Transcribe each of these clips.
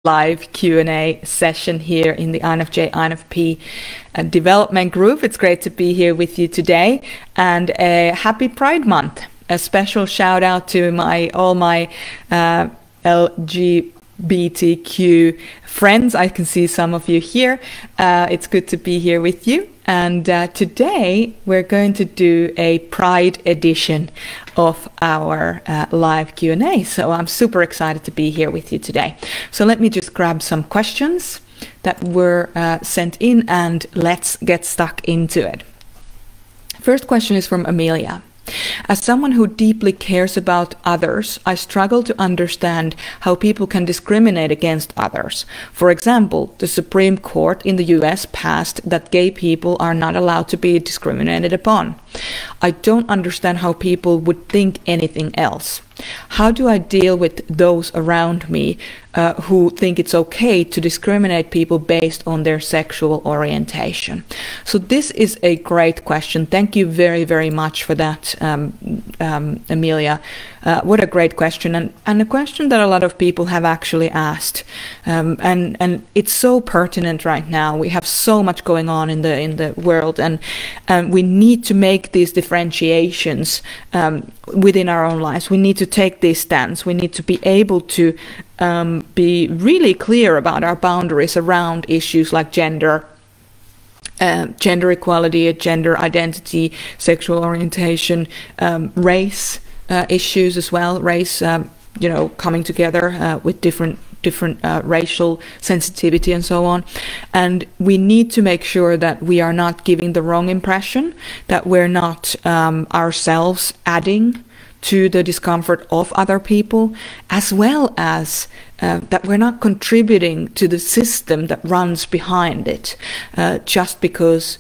live Q&A session here in the INFJ INFP development group. It's great to be here with you today, and a happy Pride Month. A special shout out to all my LGBTQ friends. I can see some of you here. It's good to be here with you. And today we're going to do a Pride edition of our live Q&A. So I'm super excited to be here with you today. So let me just grab some questions that were sent in and let's get stuck into it. First question is from Amelia. As someone who deeply cares about others, I struggle to understand how people can discriminate against others. For example, the Supreme Court in the US passed that gay people are not allowed to be discriminated upon. I don't understand how people would think anything else. How do I deal with those around me who think it's okay to discriminate people based on their sexual orientation? So this is a great question. Thank you very, very much for that, Amelia. What a great question, and a question that a lot of people have actually asked, and it's so pertinent right now. We have so much going on in the world, and we need to make these differentiations within our own lives. We need to take this stance. We need to be able to be really clear about our boundaries around issues like gender equality, gender identity, sexual orientation, race issues as well. Race, coming together with different racial sensitivity and so on. And we need to make sure that we are not giving the wrong impression, that we're not ourselves adding to the discomfort of other people, as well as that we're not contributing to the system that runs behind it, just because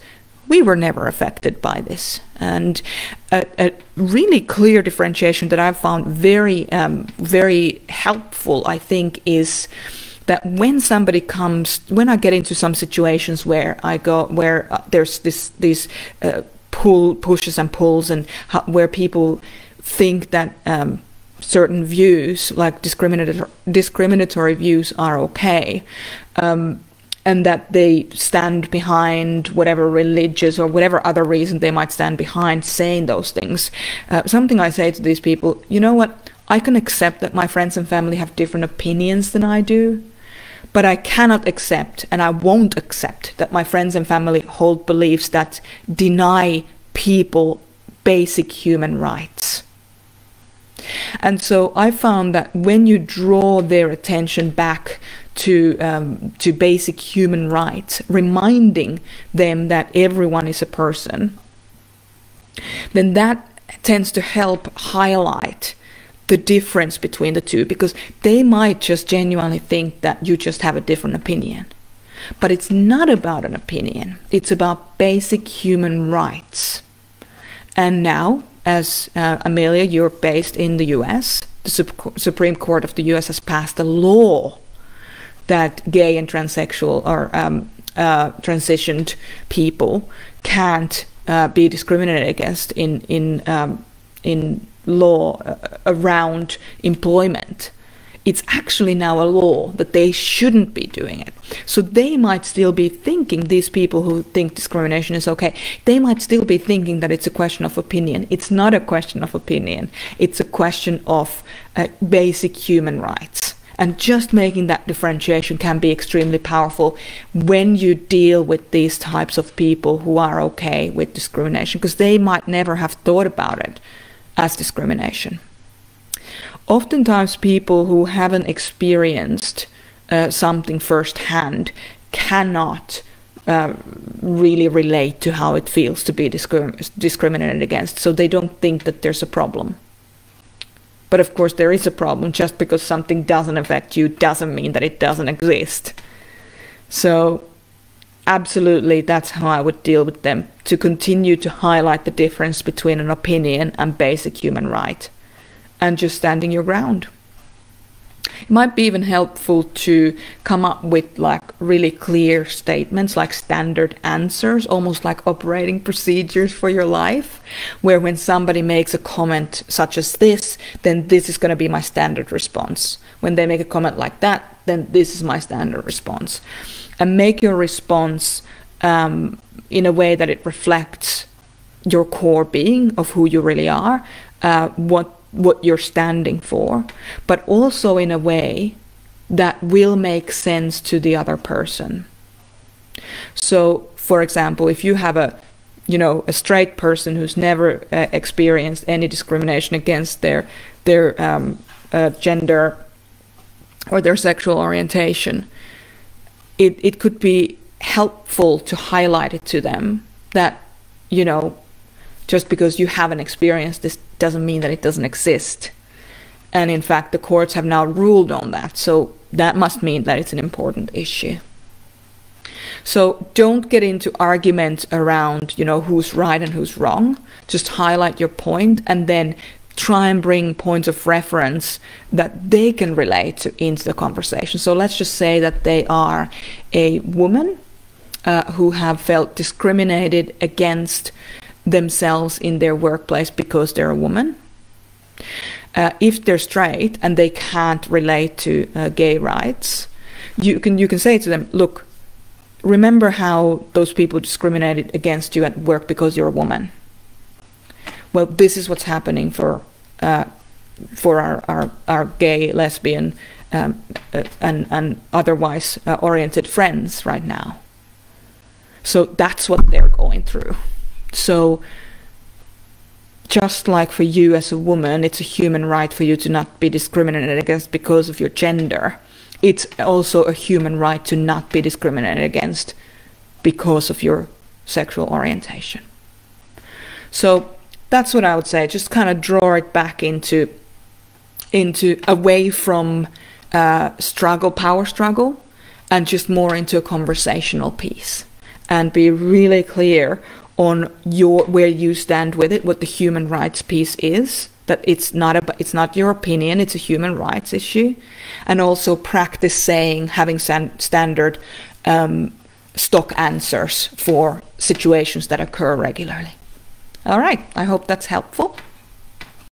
we were never affected by this. And a really clear differentiation that I've found very, very helpful, I think, is that when I get into some situations where there's these pushes and pulls, and where people think that certain views, like discriminatory views, are okay, and that they stand behind whatever religious or whatever other reason they might stand behind saying those things. Something I say to these people, you know what, I can accept that my friends and family have different opinions than I do, but I cannot accept, and I won't accept, that my friends and family hold beliefs that deny people basic human rights. And so I found that when you draw their attention back to basic human rights, reminding them that everyone is a person, then that tends to help highlight the difference between the two, because they might just genuinely think that you just have a different opinion. But it's not about an opinion, it's about basic human rights. And now, as Amelia, you're based in the US, the Supreme Court of the US has passed a law that gay and transsexual or transitioned people can't be discriminated against in law around employment. It's actually now a law that they shouldn't be doing it. So they might still be thinking, these people who think discrimination is okay, they might still be thinking that it's a question of opinion. It's not a question of opinion. It's a question of basic human rights. And just making that differentiation can be extremely powerful when you deal with these types of people who are okay with discrimination, because they might never have thought about it as discrimination. Oftentimes people who haven't experienced something firsthand cannot really relate to how it feels to be discriminated against, so they don't think that there's a problem. But of course there is a problem. Just because something doesn't affect you doesn't mean that it doesn't exist. So absolutely, that's how I would deal with them, to continue to highlight the difference between an opinion and basic human right, and just standing your ground. It might be even helpful to come up with like really clear statements, like standard answers, almost like operating procedures for your life, where when somebody makes a comment such as this, then this is going to be my standard response. When they make a comment like that, then this is my standard response. And make your response in a way that it reflects your core being of who you really are, what you're standing for, but also in a way that will make sense to the other person. So, for example, if you have a straight person who's never experienced any discrimination against their gender or their sexual orientation, it could be helpful to highlight it to them that, just because you haven't experienced this doesn't mean that it doesn't exist. And in fact, the courts have now ruled on that. So that must mean that it's an important issue. So don't get into arguments around, who's right and who's wrong. Just highlight your point and then try and bring points of reference that they can relate to into the conversation. So let's just say that they are a woman who have felt discriminated against themselves in their workplace because they're a woman. If they're straight and they can't relate to gay rights, you can say to them, look, remember how those people discriminated against you at work because you're a woman? Well, this is what's happening for our gay, lesbian, and otherwise oriented friends right now. So that's what they're going through. So just like for you as a woman, it's a human right for you to not be discriminated against because of your gender. It's also a human right to not be discriminated against because of your sexual orientation. So that's what I would say. Just kind of draw it back into away from power struggle, and just more into a conversational piece, and be really clear on where you stand with it, what the human rights piece is, that it's not your opinion, it's a human rights issue, and also practice having standard stock answers for situations that occur regularly. All right, I hope that's helpful.